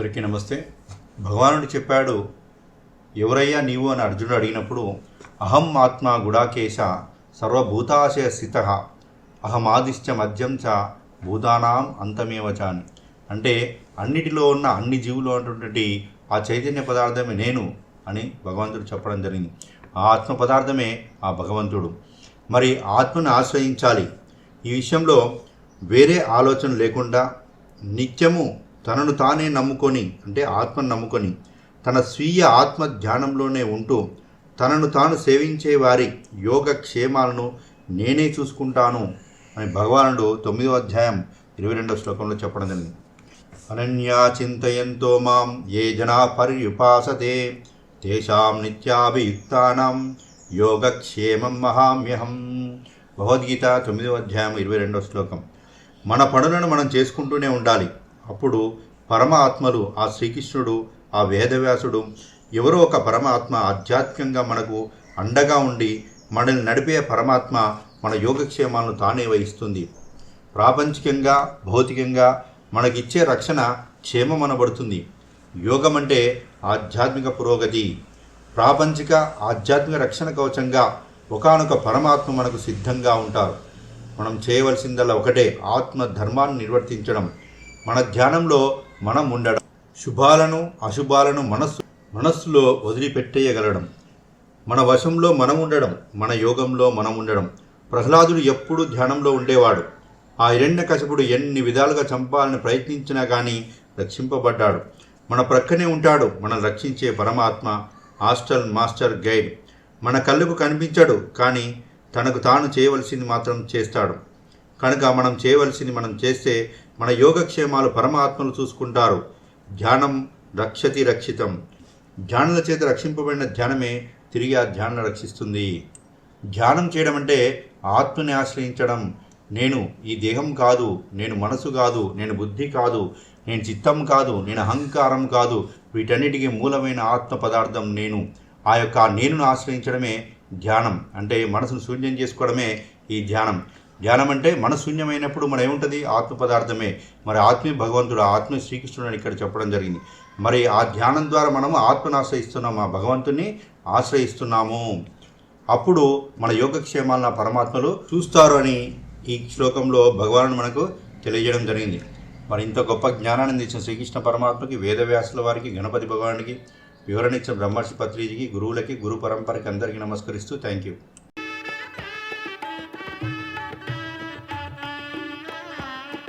అందరికీ నమస్తే. భగవానుడు చెప్పాడు, ఎవరయ్యా నీవు అని అర్జునుడు అడిగినప్పుడు, అహం ఆత్మ గుడాకేశ సర్వభూతాశయ స్థిత అహమాదిశ్చ మధ్యం చ భూతానాం అంతమేవచ అని. అంటే అన్నిటిలో ఉన్న అన్ని జీవులు ఉన్నటువంటి ఆ చైతన్య పదార్థమే నేను అని భగవంతుడు చెప్పడం జరిగింది. ఆ ఆత్మ పదార్థమే ఆ భగవంతుడు. మరి ఆత్మను ఆశ్రయించాలి. ఈ విషయంలో వేరే ఆలోచన లేకుండా నిత్యము తనను తానే నమ్ముకొని, అంటే ఆత్మను నమ్ముకొని తన స్వీయ ఆత్మ ధ్యానంలోనే ఉంటూ తనను తాను సేవించే వారి యోగక్షేమాలను నేనే చూసుకుంటాను అని భగవానుడు 9వ అధ్యాయం 22వ శ్లోకంలో చెప్పడం జరిగింది. అనన్యా చింతయంతో మాం ఏ జనా పర్యుపాసతే తేషాం నిత్యాభియుక్తానాం యోగక్షేమం మహామ్యహం. భగవద్గీత 9వ అధ్యాయం 22వ శ్లోకం. మన పనులను మనం చేసుకుంటూనే ఉండాలి. అప్పుడు పరమాత్మలు, ఆ శ్రీకృష్ణుడు, ఆ వేదవ్యాసుడు, ఎవరో ఒక పరమాత్మ ఆధ్యాత్మికంగా మనకు అండగా ఉండి మనల్ని నడిపే పరమాత్మ మన యోగక్షేమాలను తానే వహిస్తుంది. ప్రాపంచికంగా భౌతికంగా మనకిచ్చే రక్షణ క్షేమం అనబడుతుంది. యోగం అంటే ఆధ్యాత్మిక పురోగతి. ప్రాపంచిక ఆధ్యాత్మిక రక్షణ కవచంగా ఒకానొక పరమాత్మ మనకు సిద్ధంగా ఉంటారు. మనం చేయవలసిందల్లా ఒకటే, ఆత్మ ధర్మాన్ని నిర్వర్తించడం, మన ధ్యానంలో మనం ఉండడం, శుభాలను అశుభాలను మనస్సులో వదిలిపెట్టేయగలడం, మన వశంలో మనం ఉండడం, మన యోగంలో మనం ఉండడం. ప్రహ్లాదుడు ఎప్పుడూ ధ్యానంలో ఉండేవాడు. ఆ హిరణ్యకశిపుడు ఎన్ని విధాలుగా చంపాలని ప్రయత్నించినా కానీ రక్షింపబడ్డాడు. మన ప్రక్కనే ఉంటాడు మనల్ని రక్షించే పరమాత్మ, హాస్టల్ మాస్టర్ గైడ్. మన కళ్ళకు కనిపించాడు, కానీ తనకు తాను చేయవలసింది మాత్రం చేస్తాడు. కనుక మనం చేయవలసింది మనం చేస్తే మన యోగక్షేమాలు పరమాత్మలు చూసుకుంటారు. ధ్యానం రక్షతి రక్షితం. ధ్యానుల చేత రక్షింపబడిన ధ్యానమే తిరిగి ఆ ధ్యానం రక్షిస్తుంది. ధ్యానం చేయడం అంటే ఆత్మని ఆశ్రయించడం. నేను ఈ దేహం కాదు, నేను మనసు కాదు, నేను బుద్ధి కాదు, నేను చిత్తం కాదు, నేను అహంకారం కాదు, వీటన్నిటికీ మూలమైన ఆత్మ పదార్థం నేను. ఆ యొక్క నేనును ఆశ్రయించడమే ధ్యానం. అంటే మనసును శూన్యం చేసుకోవడమే ఈ ధ్యానం. ధ్యానం అంటే మనశూన్యమైనప్పుడు మనం ఏముంటుంది? ఆత్మ పదార్థమే. మరి ఆత్మే భగవంతుడు, ఆత్మ శ్రీకృష్ణుడు అని ఇక్కడ చెప్పడం జరిగింది. మరి ఆ ధ్యానం ద్వారా మనము ఆత్మను ఆశ్రయిస్తున్నాము, ఆ భగవంతుని ఆశ్రయిస్తున్నాము. అప్పుడు మన యోగక్షేమాలను ఆ పరమాత్మలు చూస్తారు అని ఈ శ్లోకంలో భగవానుడు మనకు తెలియజేయడం జరిగింది. మరి ఇంత గొప్ప జ్ఞానాన్ని ఇచ్చిన శ్రీకృష్ణ పరమాత్మకి, వేదవ్యాసుల వారికి, గణపతి భగవానుడికి, వివరణ ఇచ్చిన బ్రహ్మర్షి పత్రిజీకి, గురువులకి, గురు పరంపరకి అందరికీ నమస్కరిస్తూ థ్యాంక్ యూ.